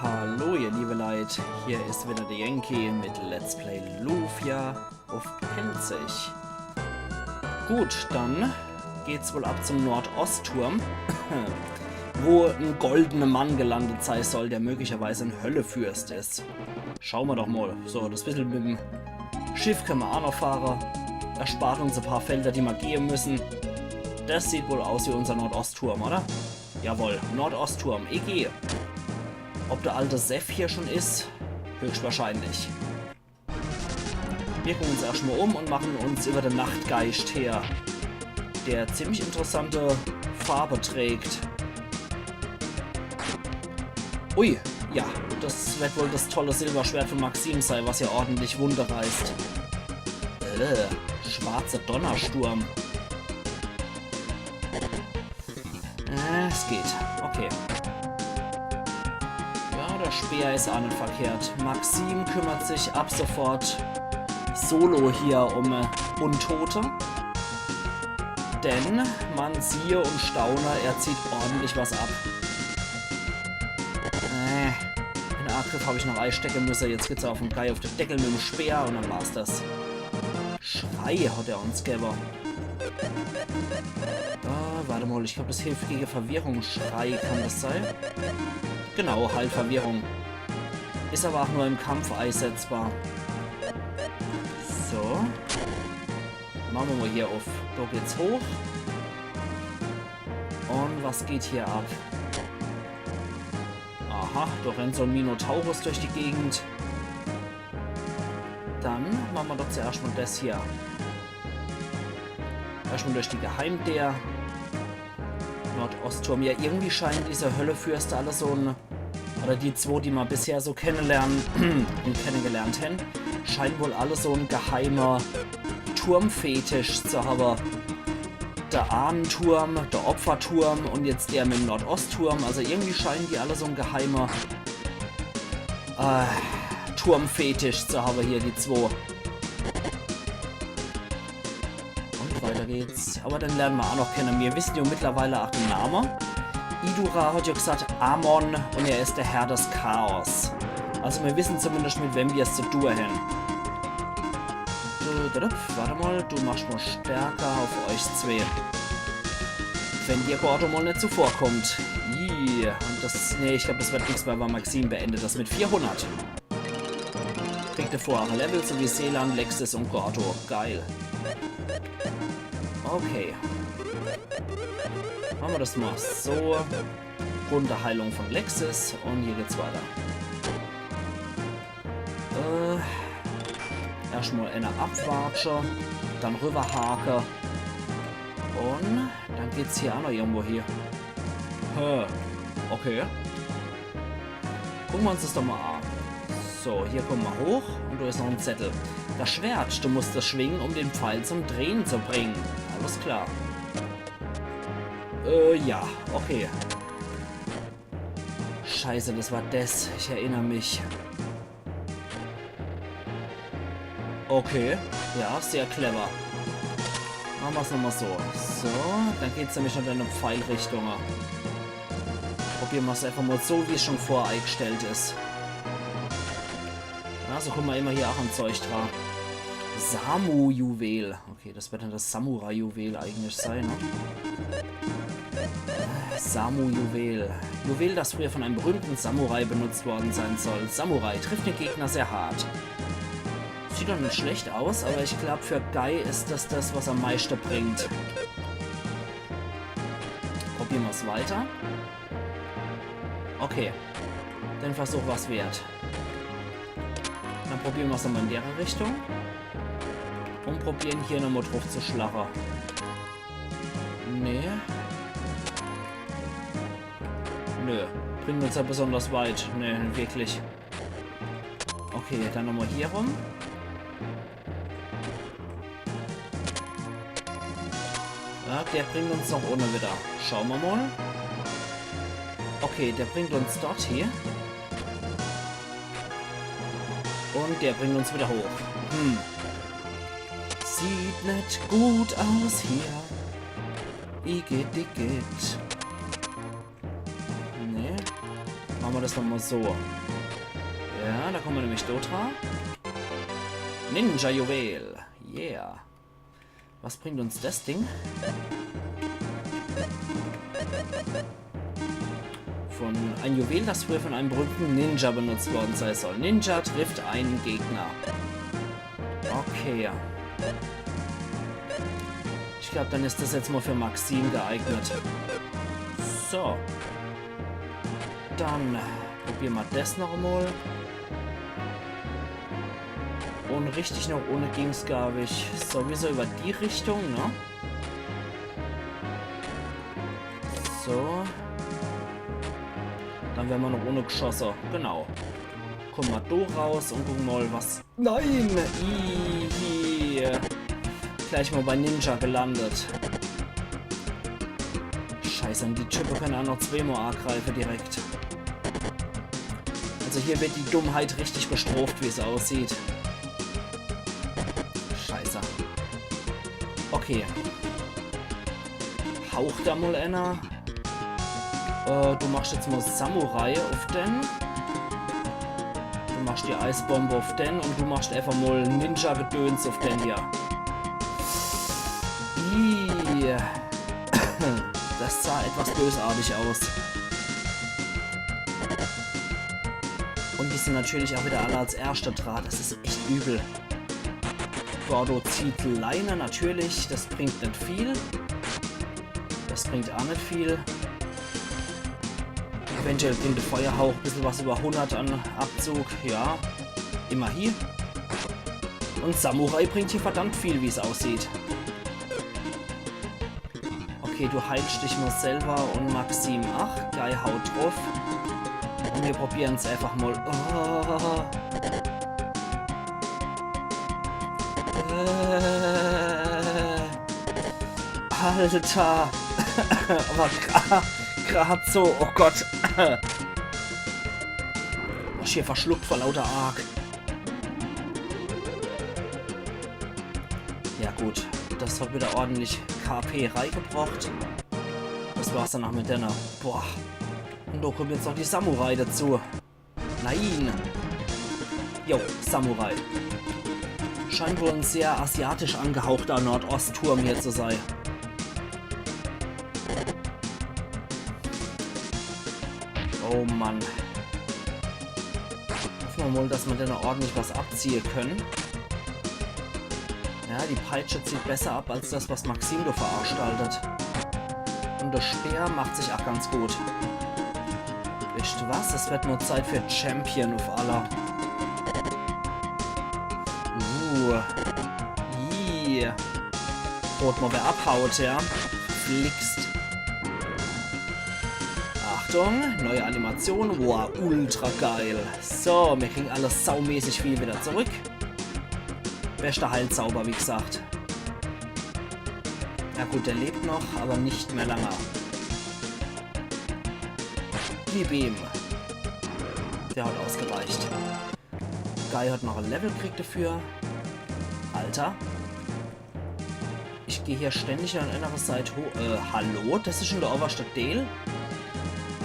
Hallo ihr liebe Leute, hier ist wieder der Yankee mit Let's Play Lufia auf Penzig. Gut, dann geht's wohl ab zum Nordostturm, wo ein goldener Mann gelandet sein soll, der möglicherweise ein Höllefürst ist. Schauen wir doch mal. So, das bisschen mit dem Schiff können wir auch noch fahren. Erspart uns ein paar Felder, die wir gehen müssen. Das sieht wohl aus wie unser Nordostturm, oder? Jawohl, Nordostturm, EG. Ob der alte Seff hier schon ist? Höchstwahrscheinlich. Wir gucken uns erstmal um und machen uns über den Nachtgeist her, der ziemlich interessante Farbe trägt. Ui, ja, das wird wohl das tolle Silberschwert von Maxim sein, was ja ordentlich Wunder reißt. Schwarzer Donnersturm. Es geht. Okay. Ja, der Speer ist auch nicht verkehrt. Maxim kümmert sich ab sofort solo hier um Untote. Denn man siehe und staune, er zieht ordentlich was ab. In den Angriff habe ich noch einstecken müssen. Jetzt geht's auf den Guy auf den Deckel mit dem Speer und dann war's das. Schrei hat er uns gegeben. Warte mal, ich glaube, das hilft gegen Verwirrung. Schrei, kann das sein? Genau, halt Verwirrung. Ist aber auch nur im Kampf einsetzbar. So. Machen wir mal hier auf. Da geht's hoch. Und was geht hier ab? Aha, da rennt so ein Minotaurus durch die Gegend. Dann machen wir doch zuerst mal das hier. Erstmal durch die Geheimtür. Nordostturm. Ja, irgendwie scheinen diese Höllefürste alle so ein... Oder die zwei, die wir bisher so kennenlernen und kennengelernt haben, scheinen wohl alle so ein geheimer Turmfetisch zu haben. Der Ahnenturm, der Opferturm und jetzt der mit dem Nordostturm. Also irgendwie scheinen die alle so ein geheimer Turmfetisch zu haben hier, die zwei. Weiter geht's. Aber dann lernen wir auch noch kennen. Wir wissen ja mittlerweile auch den Namen. Idura hat ja gesagt Amon und er ist der Herr des Chaos. Also wir wissen zumindest, mit wem wir es zu tun haben. Warte mal, du machst mal stärker auf euch zwei. Wenn dir Gordo mal nicht zuvorkommt. Und das, nee, ich glaube, das wird nichts, weil Maxim beendet das mit 400. Kriegt ihr vorher Level, so wie Seeland, Lexis und Gordo. Geil. Okay. Machen wir das mal so. Runde Heilung von Lexis und hier geht's weiter. Erstmal eine Abwatsche, dann rüberhake und dann geht's hier auch noch irgendwo hier. Okay. Gucken wir uns das doch mal an. So, hier kommen wir hoch und da ist noch ein Zettel. Das Schwert, du musst es schwingen, um den Pfeil zum Drehen zu bringen. Alles klar. Ja, okay. Scheiße, das war das. Ich erinnere mich. Okay. Ja, sehr clever. Machen wir es nochmal so. So, dann geht es nämlich noch in eine Pfeilrichtung. Probieren wir es einfach mal so, wie es schon voreingestellt ist. Ja, so kommen wir immer hier auch an Zeug dran. Samu-Juwel. Okay, das wird dann das Samurai-Juwel eigentlich sein, ne? Samu-Juwel. Juwel, das früher von einem berühmten Samurai benutzt worden sein soll. Samurai trifft den Gegner sehr hart. Sieht doch nicht schlecht aus, aber ich glaube, für Guy ist das das, was am meisten bringt. Probieren wir es weiter. Okay. Den Versuch was wert. Dann probieren wir es nochmal in der Richtung. Und probieren hier nochmal drauf zu schlagen. Nee. Nö. Bringt uns ja besonders weit. Nee, wirklich. Okay, dann nochmal hier rum. Ja, der bringt uns noch ohne wieder. Schauen wir mal. Okay, der bringt uns dort hier. Und der bringt uns wieder hoch. Sieht nicht gut aus hier. Igitt, igitt. Nee. Machen machen wir das nochmal so. Ja, da kommen wir nämlich Dotra. Ninja-Juwel. Yeah. Was bringt uns das Ding? Ein Juwel, das früher von einem berühmten Ninja benutzt worden sein soll. Ninja trifft einen Gegner. Okay. Ich glaube, dann ist das jetzt mal für Maxim geeignet. So. Dann probieren wir das noch mal. Und richtig noch ohne ging's, glaube ich, sowieso über die Richtung, ne? So. Dann werden wir noch ohne Geschosse. Genau. Kommen wir da raus und gucken mal, was... Nein! Gleich mal bei Ninja gelandet. Scheiße, und die Typen können auch noch zweimal angreifen direkt. Also hier wird die Dummheit richtig bestraft, wie es aussieht. Scheiße. Okay. Hauch da mal einer. Du machst jetzt mal Samurai auf den. Du machst die Eisbombe auf den und du machst einfach mal Ninja-Gedöns auf den hier. Das sah etwas bösartig aus. Und die sind natürlich auch wieder alle als erster Draht. Das ist echt übel. Gordo zieht Leine natürlich. Das bringt nicht viel. Das bringt auch nicht viel. Eventuell bringt der Feuerhauch ein bisschen was über 100 an Abzug. Ja, immerhin. Und Samurai bringt hier verdammt viel, wie es aussieht. Okay, du heilst dich mal selber und Maxim. Ach, Guy haut drauf. Und wir probieren es einfach mal. Alter. Aber gerade so. Oh Gott. Ich hier verschluckt vor lauter Arg. Ja gut, das hat wieder ordentlich KP reingebracht. Das war's dann auch mit der. Boah. Und da kommt jetzt noch die Samurai dazu. Nein. Jo, Samurai. Scheint wohl ein sehr asiatisch angehauchter Nordostturm hier zu sein. Oh Mann. Hoffen wir mal, dass wir dann ordentlich was abziehen können. Ja, die Peitsche zieht besser ab als das, was Maxim da veranstaltet. Und der Speer macht sich auch ganz gut. Wisst ihr was? Es wird nur Zeit für Champion auf aller. Rot mal wer abhaut, ja. Flixt. Achtung, neue Animation. Wow, ultra geil. So, wir kriegen alles saumäßig viel wieder zurück. Bester Heilzauber, wie gesagt. Ja gut, der lebt noch, aber nicht mehr lange. Gib ihm. Der hat ausgereicht. Guy hat noch ein Level gekriegt dafür. Alter. Ich gehe hier ständig an einer Seite hoch. Hallo? Das ist schon der oberste Dale?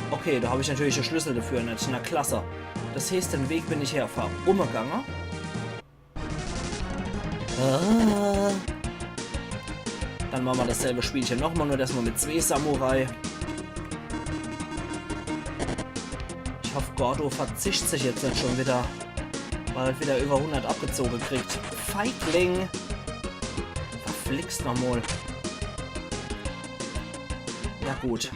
Okay, da habe ich natürlich den Schlüssel dafür nicht. Na klasse. Das heißt, den Weg bin ich her umgegangen. Dann machen wir dasselbe Spielchen nochmal, nur das mal mit 2 Samurai. Ich hoffe, Gordo verzichtet sich jetzt nicht schon wieder, weil er wieder über 100 abgezogen kriegt. Feigling! Verflixt nochmal. Ja gut.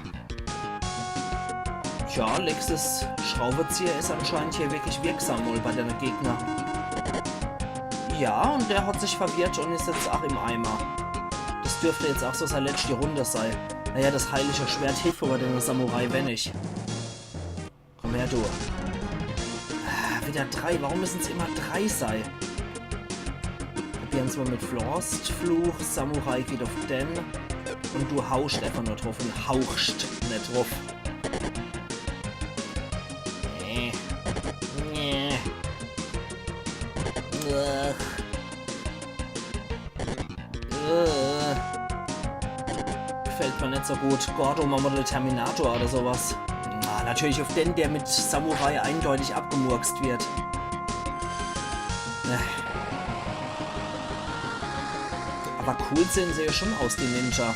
Tja, Lexus Schraubenzieher ist anscheinend hier wirklich wirksam wohl bei den Gegner. Ja, und der hat sich verwirrt und ist jetzt auch im Eimer. Das dürfte jetzt auch so seine letzte Runde sein. Naja, das heilige Schwert hilft aber den Samurai, wenn nicht. Komm her, du. Wieder 3. Warum müssen es immer 3 sein? Probieren es mal mit Frostfluch. Samurai geht auf den. Und du haust einfach nur drauf und hauchst nicht drauf. Gefällt mir nicht so gut. Gordo, machen wir den Terminator oder sowas. Na, natürlich auf den, der mit Samurai eindeutig abgemurkst wird. Aber cool sehen sie ja schon aus, die Ninja.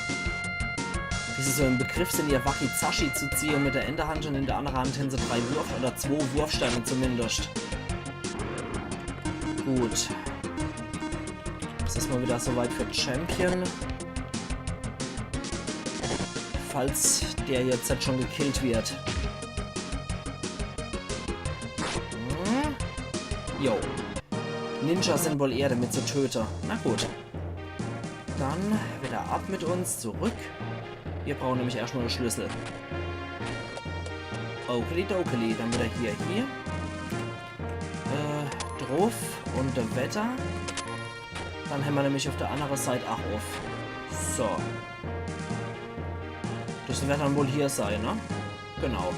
Wie sie so im Begriff sind, ihr Wakizashi zu ziehen mit der eine Hand und in der anderen Hand haben sie 3 oder 2 Wurfsteine zumindest. Gut. Das ist mal wieder soweit für Champion. Falls der jetzt halt schon gekillt wird. Jo. Ninja sind wohl eher damit zu töten. Na gut. Dann wieder ab mit uns, zurück. Wir brauchen nämlich erstmal einen Schlüssel. Okeli-dokeli, dann wieder hier. Drauf und der Wetter. Dann haben wir nämlich auf der anderen Seite auch auf. So. Das wird dann wohl hier sein, ne? Genau.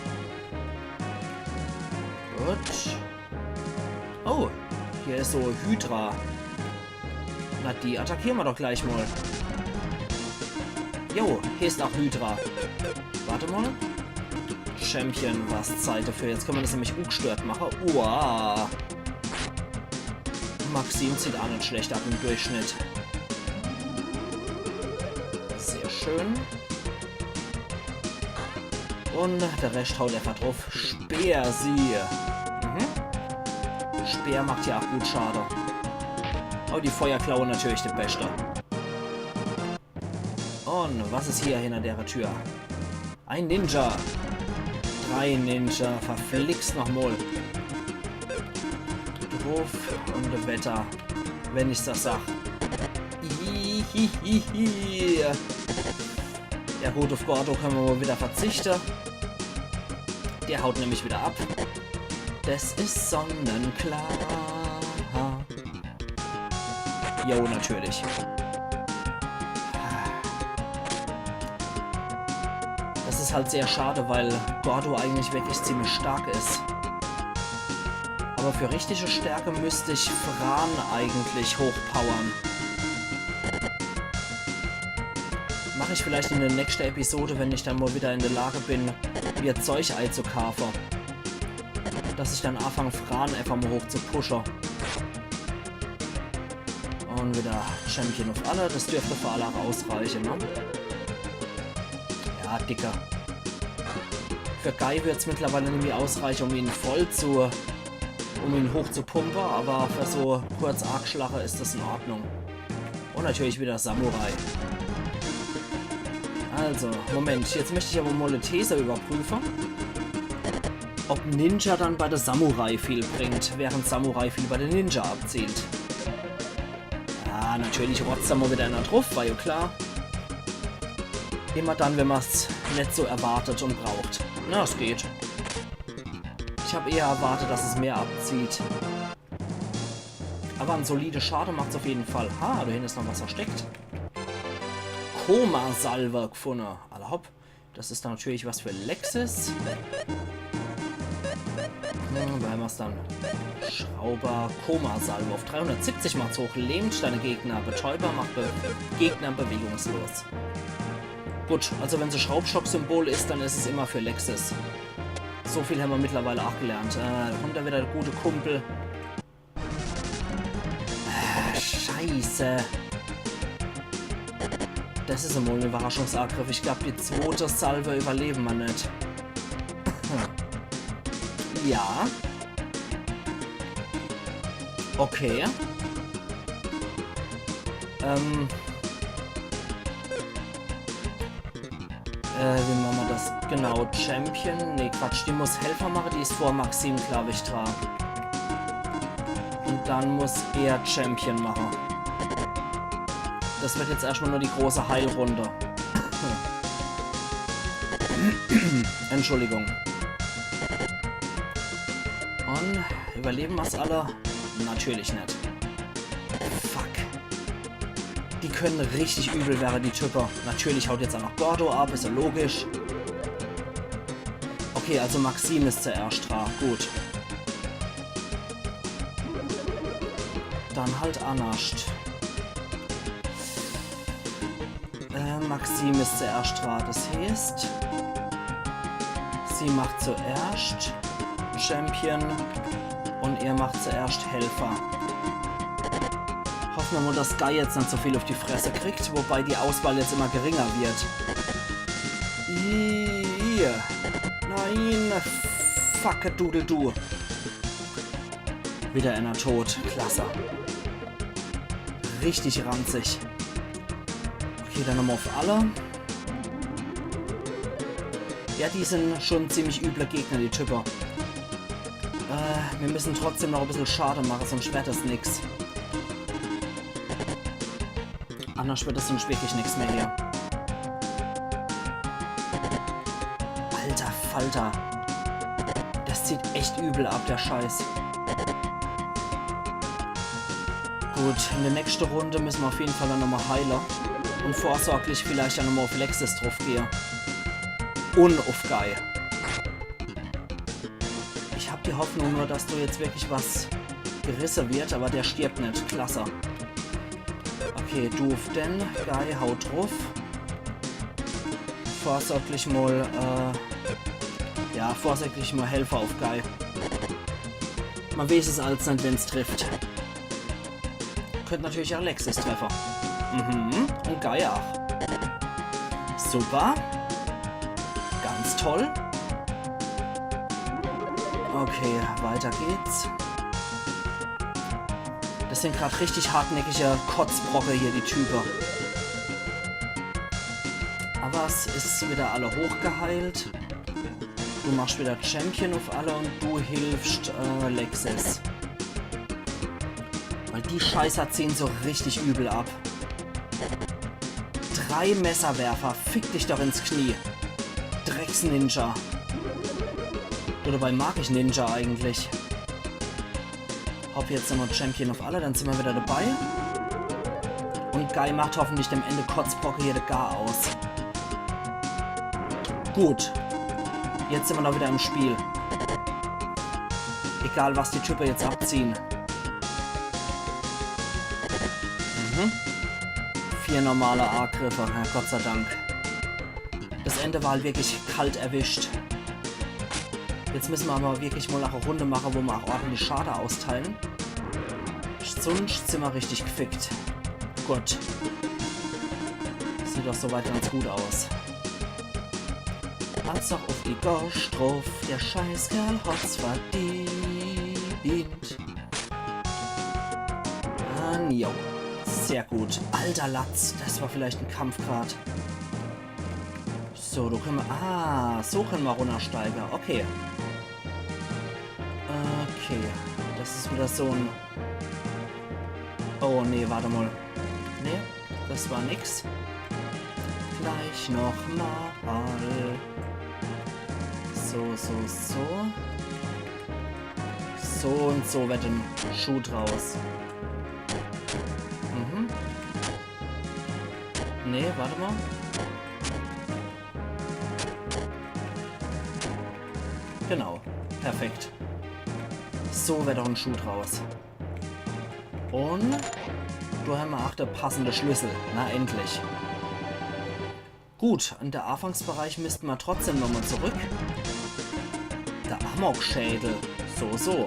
Gut. Oh, hier ist so Hydra. Na, die attackieren wir doch gleich mal. Jo, hier ist auch Hydra. Warte mal. Champion, was Zeit dafür. Jetzt können wir das nämlich ungestört machen. Uah. Maxim sieht auch nicht schlecht ab im Durchschnitt. Sehr schön. Und der Rest haut einfach drauf. Speer sie. Speer macht ja auch gut Schade. Oh, die Feuerklaue natürlich die beste. Und was ist hier hinter der Tür? Ein Ninja. 3 Ninja. Verflixt nochmal. Drauf und Wetter. Wenn ich das sag. Ja gut, auf Gordo können wir mal wieder verzichten. Der haut nämlich wieder ab. Das ist sonnenklar. Jo, natürlich. Das ist halt sehr schade, weil Gordo eigentlich wirklich ziemlich stark ist. Aber für richtige Stärke müsste ich Fran eigentlich hochpowern. Mache ich vielleicht in der nächsten Episode, wenn ich dann mal wieder in der Lage bin, mir Zeug zu kaufen. Dass ich dann anfange, Fran einfach mal hoch zu pushen. Und wieder Champion auf alle. Das dürfte für alle ausreichen, ne? Ja, dicker. Für Guy wird es mittlerweile nämlich ausreichen, um ihn hoch zu pumpen, aber für so kurz Argschlache ist das in Ordnung. Und natürlich wieder Samurai. Also, Moment, jetzt möchte ich aber mal eine These überprüfen. Ob Ninja dann bei der Samurai viel bringt, während Samurai viel bei der Ninja abzielt. Ja, natürlich rotzt da mal wieder einer drauf, war ja klar. Immer dann, wenn man es nicht so erwartet und braucht. Na, es geht. Ich habe eher erwartet, dass es mehr abzieht. Aber ein solider Schade macht es auf jeden Fall. Ha, da hinten ist noch was versteckt. Koma-Salve gefunden. Alla hopp. Das ist dann natürlich was für Lexis. Da haben wir es dann. Schrauber, Koma-Salve. Auf 370 macht's hoch. Lähmt deine Gegner. Betäuber macht Gegner bewegungslos. Gut, also wenn es ein Schraubstock-Symbol ist, dann ist es immer für Lexis. So viel haben wir mittlerweile auch gelernt. Da kommt da wieder der gute Kumpel. Scheiße. Das ist einmal ein Überraschungsangriff. Ich glaube, die zweite Salve überleben wir nicht. Ja. Okay. Wie machen wir das? Genau, Champion. Ne, Quatsch, die muss Helfer machen. Die ist vor Maxim, glaube ich, dran. Und dann muss er Champion machen. Das wird jetzt erstmal nur die große Heilrunde. Entschuldigung. Und überleben wir es alle? Natürlich nicht. Fuck. Die können richtig übel werden, die Typer. Natürlich haut jetzt auch noch Gordo ab, ist ja logisch. Okay, also Maxim ist zuerst dran. Gut. Dann halt Anascht. Maxim ist zuerst dran. Das heißt, Sie macht zuerst Champion und er macht zuerst Helfer. Hoffen wir mal, dass Guy jetzt nicht so viel auf die Fresse kriegt, wobei die Auswahl jetzt immer geringer wird. Hier. Nein. Fuck, du. Wieder einer tot. Klasse. Richtig ranzig. Okay, dann nochmal auf alle. Ja, die sind schon ziemlich üble Gegner, die Typer. Wir müssen trotzdem noch ein bisschen Schade machen, sonst wird das nix. Anders wird das sonst wirklich nichts mehr hier. Alter Falter. Das zieht echt übel ab, der Scheiß. Gut, in der nächsten Runde müssen wir auf jeden Fall dann nochmal heilen. Und vorsorglich vielleicht dann nochmal auf Lexis drauf gehen. Und auf Guy. Ich habe die Hoffnung nur, dass du jetzt wirklich was gerissen wird, aber der stirbt nicht. Klasse. Okay, du auf den. Guy, haut drauf. Vorsorglich mal, ja, vorsorglich mal Helfer auf Guy. Man weiß es als nicht, wenn es trifft. Könnte natürlich auch Lexis treffen. Und Guy auch. Super. Ganz toll. Okay, weiter geht's. Das sind gerade richtig hartnäckige Kotzbrocke hier, die Typen. Aber es ist wieder alle hochgeheilt. Du machst wieder Champion auf alle und du hilfst Lexis. Weil die Scheißer ziehen so richtig übel ab. 3 Messerwerfer, fick dich doch ins Knie. Drecks-Ninja. Dabei mag ich Ninja eigentlich. Hopp, jetzt sind wir Champion auf alle, dann sind wir wieder dabei. Und Guy macht hoffentlich dem Ende Kotzbrocke hier gar aus. Gut. Jetzt sind wir noch wieder im Spiel. Egal, was die Typen jetzt abziehen. 4 normale A-Griffe, ja, Gott sei Dank. Das Ende war halt wirklich kalt erwischt. Jetzt müssen wir aber wirklich mal eine Runde machen, wo wir auch ordentlich Schade austeilen. Sonst sind wir richtig gefickt. Gut. Sieht doch soweit ganz gut aus. Hat's doch auf die Gosch drauf, der Scheißkerl hat's verdient. Jo. Sehr gut. Alter Latz, das war vielleicht ein Kampf gerade. So, du können wir... Ah, so können wir runtersteigen. Okay. Okay. Das ist wieder so ein... Oh, nee, warte mal. Nee, das war nix. Gleich noch mal. So. So und so wird ein Schuh draus. Nee, warte mal. Genau. Perfekt. So wird doch ein Schuh draus. Und du haben wir auch der passende Schlüssel. Na, endlich. Gut, in der Anfangsbereich müssten wir trotzdem nochmal zurück. Der Amokschädel. So.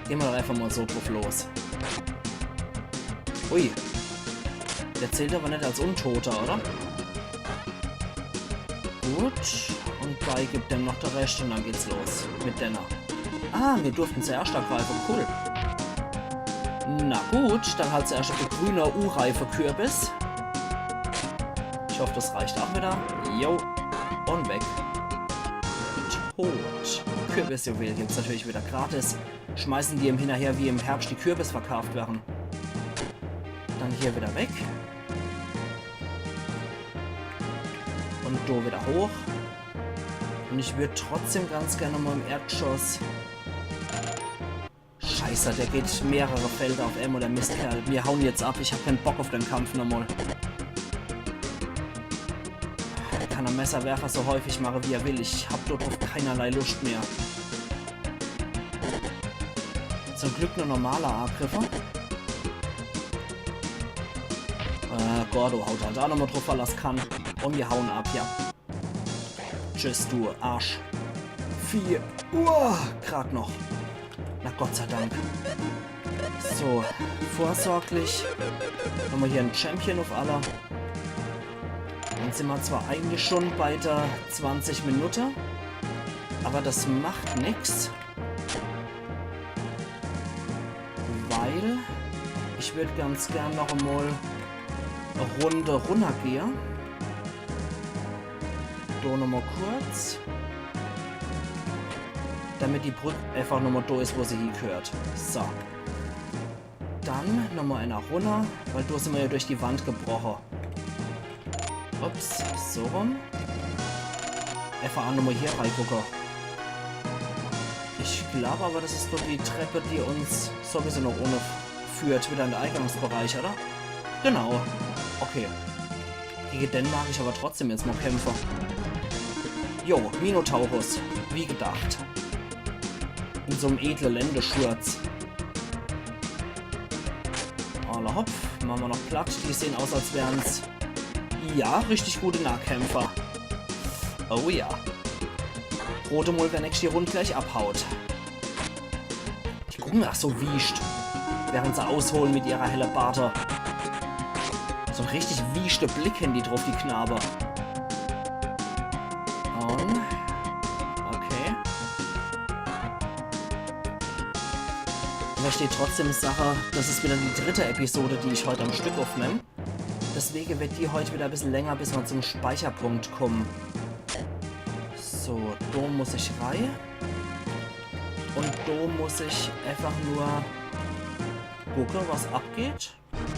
Gehen wir doch einfach mal so drauf los. Ui. Der zählt aber nicht als Untoter, oder? Gut. Und Guy gibt dem noch der Rest und dann geht's los. Mit Denner. Ah, wir durften zuerst angreifen. Cool. Na gut, dann halt zuerst der grüne U-reife Kürbis. Ich hoffe, das reicht auch wieder. Jo. Und weg. Tot. Kürbisjuwel gibt's natürlich wieder gratis. Schmeißen die ihm hinterher, wie im Herbst die Kürbis verkauft werden. Dann hier wieder weg. Und do wieder hoch. Und ich würde trotzdem ganz gerne mal im Erdgeschoss... Scheiße, der geht mehrere Felder auf M oder Mistkerl. Wir hauen jetzt ab. Ich habe keinen Bock auf den Kampf nochmal. Er kann am Messerwerfer so häufig machen, wie er will. Ich habe dort auf keinerlei Lust mehr. Zum Glück nur normale A-Griffe. Gordo haut halt auch nochmal drauf, weil er es kann. Und wir hauen ab, ja. Tschüss, du Arsch. 4. Gerade noch. Na Gott sei Dank. So, vorsorglich. Haben wir hier einen Champion auf aller. Dann sind wir zwar eigentlich schon bei der 20 Minuten, aber das macht nichts. Weil ich würde ganz gern noch einmal eine Runde runtergehen. Da nochmal kurz. Damit die Brücke einfach nochmal da ist, wo sie hingehört. So. Dann nochmal einer runter, weil da sind wir ja durch die Wand gebrochen. Ups, so rum. Einfach auch nochmal hier reingucken. Ich glaube aber, das ist doch die Treppe, die uns sowieso noch ohne führt, wieder in den Eingangsbereich, oder? Genau. Okay. Gegen den mag ich aber trotzdem jetzt mal kämpfen. Jo, Minotaurus. Wie gedacht. In so einem edlen Ländeschurz. Alle Hopf. Machen wir noch platt. Die sehen aus, als wären es... Ja, richtig gute Nahkämpfer. Oh ja. Rote Mul, wenn nächste Runde gleich abhaut. Die gucken ach so wiescht. Während sie ausholen mit ihrer helle Barte. So ein richtig wieschte Blick in die drauf, die Knabe. Und... Okay. Da steht trotzdem Sache, das ist wieder die dritte Episode, die ich heute am Stück aufnehme. Deswegen wird die heute wieder ein bisschen länger, bis wir zum Speicherpunkt kommen. So, da muss ich rein. Und da muss ich einfach nur gucken, was abgeht.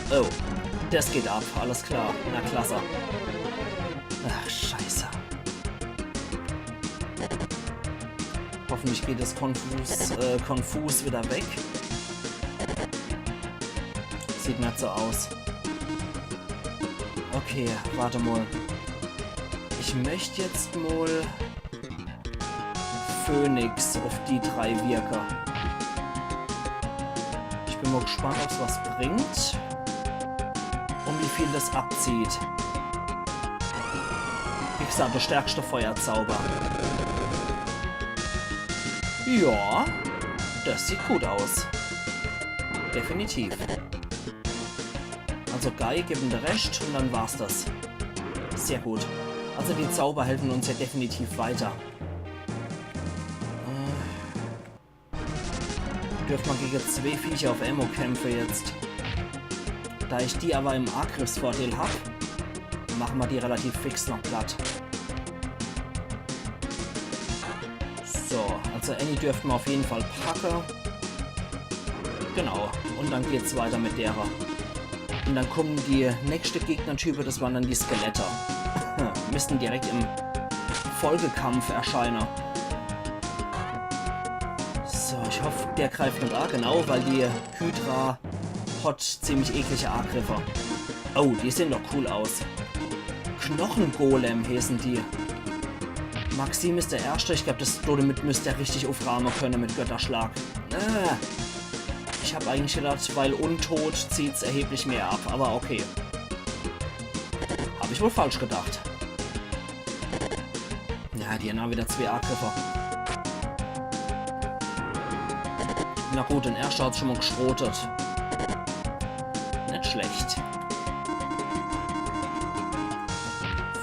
Oh, das geht ab, alles klar. Na klasse. Ach, scheiße. Hoffentlich geht das konfus wieder weg. Sieht nicht so aus. Okay, warte mal. Ich möchte jetzt mal Phönix auf die 3 wirken. Ich bin mal gespannt, ob es was bringt. Und wie viel das abzieht. Wie gesagt, der stärkste Feuerzauber. Ja, das sieht gut aus. Definitiv. Also Guy geben der Rest und dann war's das. Sehr gut. Also die Zauber helfen uns ja definitiv weiter. Dürfen wir gegen 2 Viecher auf Ammo kämpfen jetzt. Da ich die aber im Angriffsvorteil habe, machen wir die relativ fix noch platt. So, also Annie dürften wir auf jeden Fall packen. Genau, und dann geht's weiter mit derer. Und dann kommen die nächste Gegnertype, das waren dann die Skeletter. Müssten direkt im Folgekampf erscheinen. So, ich hoffe, der greift nicht an, genau, weil die Hydra hat ziemlich eklige Angriffe. Oh, die sehen doch cool aus. Knochengolem heißen die. Maxim ist der Erste, ich glaube, das damit müsste er richtig aufrahmen können mit Götterschlag. Ich habe eigentlich gedacht, weil untot zieht es erheblich mehr ab, aber okay. Habe ich wohl falsch gedacht. Ja, die haben wieder 2 Angriffe. Na gut, den Erster hat schon mal geschrotet. Nicht schlecht.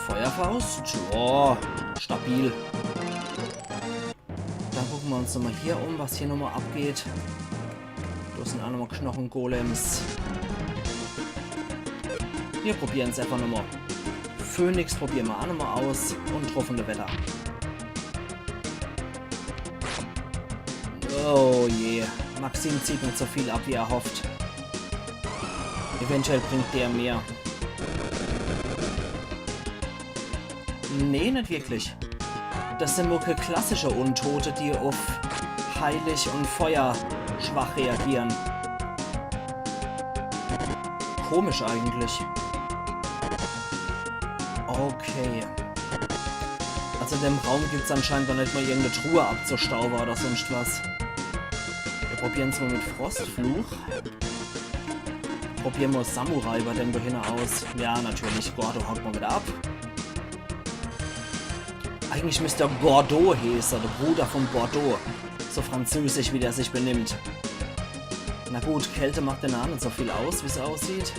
Feuerfaust? Oh, stabil. Dann gucken wir uns nochmal hier um, was hier nochmal abgeht. Das sind auch nochmal Knochengolems. Wir probieren es einfach nochmal. Phönix probieren wir auch nochmal aus. Und truffende Wetter. Oh je. Maxim zieht nicht so viel ab, wie er hofft. Eventuell bringt der mehr. Nee, nicht wirklich. Das sind nur klassische Untote, die auf Heilig und Feuer schwach reagieren. Komisch eigentlich. Okay. Also in dem Raum gibt es anscheinend noch nicht mal irgendeine Truhe abzustauben oder sonst was. Wir probieren es mal mit Frostfluch. Probieren wir Samurai bei dem dahin aus. Ja, natürlich. Gordo haut mal wieder ab. Eigentlich müsste er Gordeau heißen, der Bruder von Bordeaux. So französisch, wie der sich benimmt. Na gut, Kälte macht den Namen nicht so viel aus, wie es aussieht.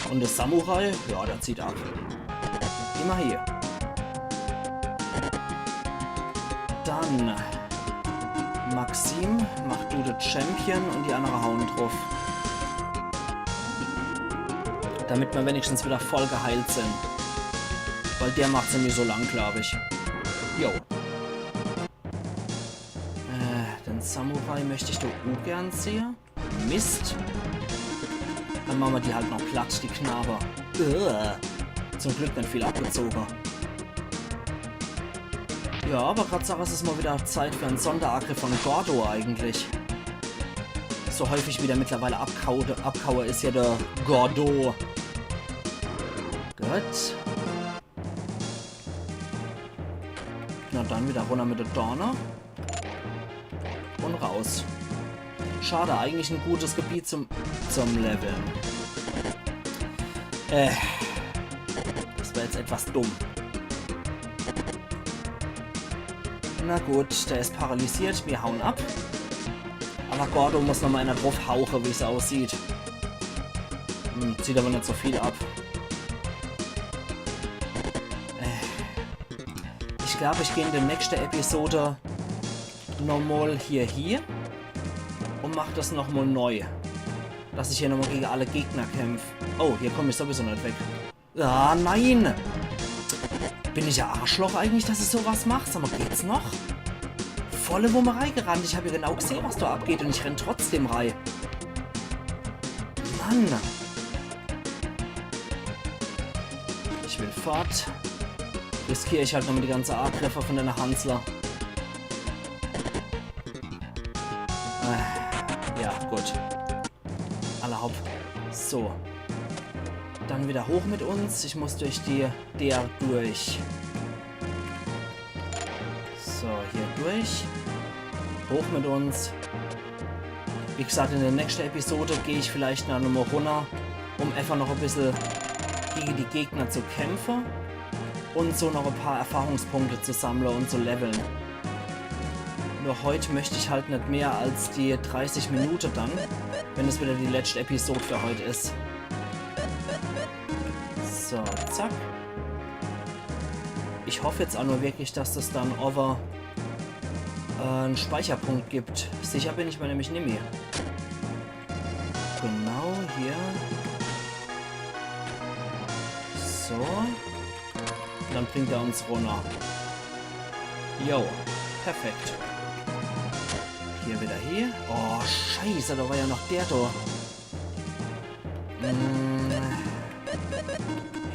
Und der Samurai, ja, der zieht ab. Immer hier. Dann Maxim, mach du den Champion und die anderen hauen drauf. Damit wir wenigstens wieder voll geheilt sind. Weil der macht es nicht so lang, glaube ich. Jo. Den Samurai möchte ich doch ungern sehen. Mist. Dann machen wir die halt noch platt, die Knaber. Zum Glück nicht viel abgezogen. Ja, aber Tatsache ist es mal wieder Zeit für einen Sonderangriff von Gordeau eigentlich. So häufig wie der mittlerweile Abkauer ist ja der Gordeau. Gut. Na dann wieder runter mit der Donner. Und raus. Schade, eigentlich ein gutes Gebiet zum Leveln. Das wäre jetzt etwas dumm. Na gut, der ist paralysiert. Wir hauen ab. Aber Gordeau muss nochmal einer drauf hauchen, wie es aussieht. Zieht aber nicht so viel ab. Ich glaube, ich gehe in der nächsten Episode nochmal hier und mache das nochmal neu. Dass ich hier nochmal gegen alle Gegner kämpfe. Oh, hier komme ich sowieso nicht weg. Ah, nein! Bin ich ja Arschloch eigentlich, dass ich sowas mache? Sag mal, geht's noch? Volle Wummerei gerannt. Ich habe ja genau gesehen, was da abgeht und ich renne trotzdem rein. Mann! Ich will fort. Riskiere ich halt nochmal die ganze Arttreffer von deiner Hansler. Ja, gut. Alle hopp. So. Dann wieder hoch mit uns. Ich muss durch der durch. So, hier durch. Hoch mit uns. Wie gesagt, in der nächsten Episode gehe ich vielleicht noch mal runter, um einfach noch ein bisschen gegen die Gegner zu kämpfen. Und so noch ein paar Erfahrungspunkte zu sammeln und zu leveln. Nur heute möchte ich halt nicht mehr als die 30 Minuten dann, wenn es wieder die letzte Episode für heute ist. So, zack. Ich hoffe jetzt auch nur wirklich, dass das dann over einen Speicherpunkt gibt. Sicher bin ich mir nämlich nicht mehr. Genau hier. So. Und dann bringt er uns runter. Jo, perfekt. Hier wieder hier. Oh, scheiße, da war ja noch der da.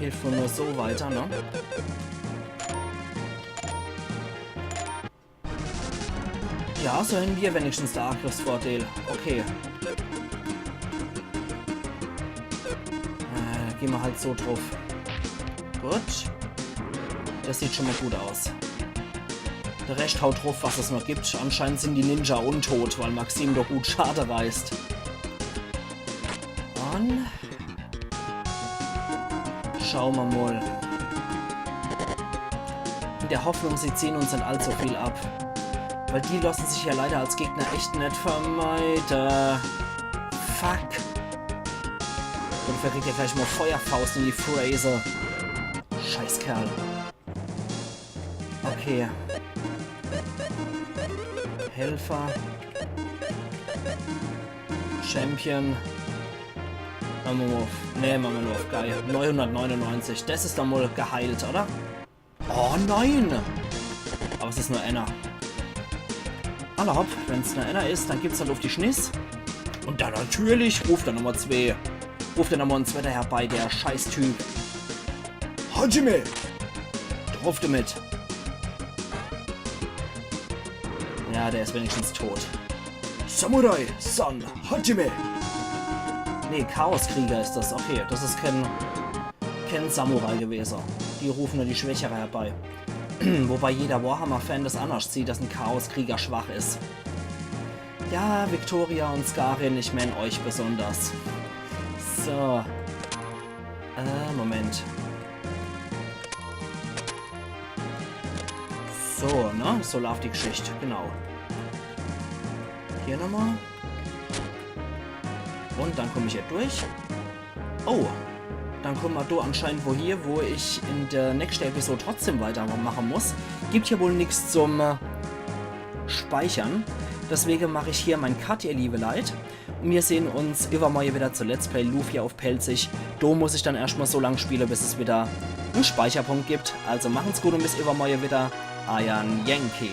Hilft wohl nur so weiter, ne? Ja, so haben wir wenigstens der Angriffsvorteil. Okay. Gehen wir halt so drauf. Gut. Das sieht schon mal gut aus. Der Rest haut drauf, was es noch gibt. Anscheinend sind die Ninja untot, weil Maxim doch gut Schade reißt. Und schauen wir mal. In der Hoffnung, sie ziehen uns nicht allzu viel ab. Weil die lassen sich ja leider als Gegner echt nicht vermeiden. Fuck. Und verrät ja gleich mal Feuerfaust in die Fraser. Scheiß Kerl. Okay. Helfer. Champion. Machen wir auf. Ne, machen wir nur auf geil. 999. Das ist dann wohl geheilt, oder? Oh nein! Aber es ist nur einer. Alle hopp, wenn es nur einer ist, dann gibt's halt auf die Schniss. Und dann natürlich ruft er Nummer 2. Ruft er nochmal einen Zweiter herbei, der Scheiß-Typ. Hajime! Drauf damit. Ja, der ist wenigstens tot. Samurai, Son, Hajime! Nee, Chaoskrieger ist das. Okay, das ist kein Samurai gewesen. Die rufen nur die Schwächere herbei. Wobei jeder Warhammer-Fan das anders sieht, dass ein Chaoskrieger schwach ist. Ja, Victoria und Skarin, ich meine euch besonders. So. Moment. So, ne? So läuft die Geschichte, genau. Hier nochmal. Und dann komme ich hier durch. Oh, dann kommen wir da anscheinend wo ich in der nächsten Episode trotzdem weitermachen muss. Gibt hier wohl nichts zum Speichern. Deswegen mache ich hier mein Cut, ihr liebe Leute. Und wir sehen uns übermorgen wieder zu Let's Play Lufia auf Pelzig. Da muss ich dann erstmal so lange spielen, bis es wieder einen Speicherpunkt gibt. Also machen's gut und bis übermorgen wieder. Iron Yankee.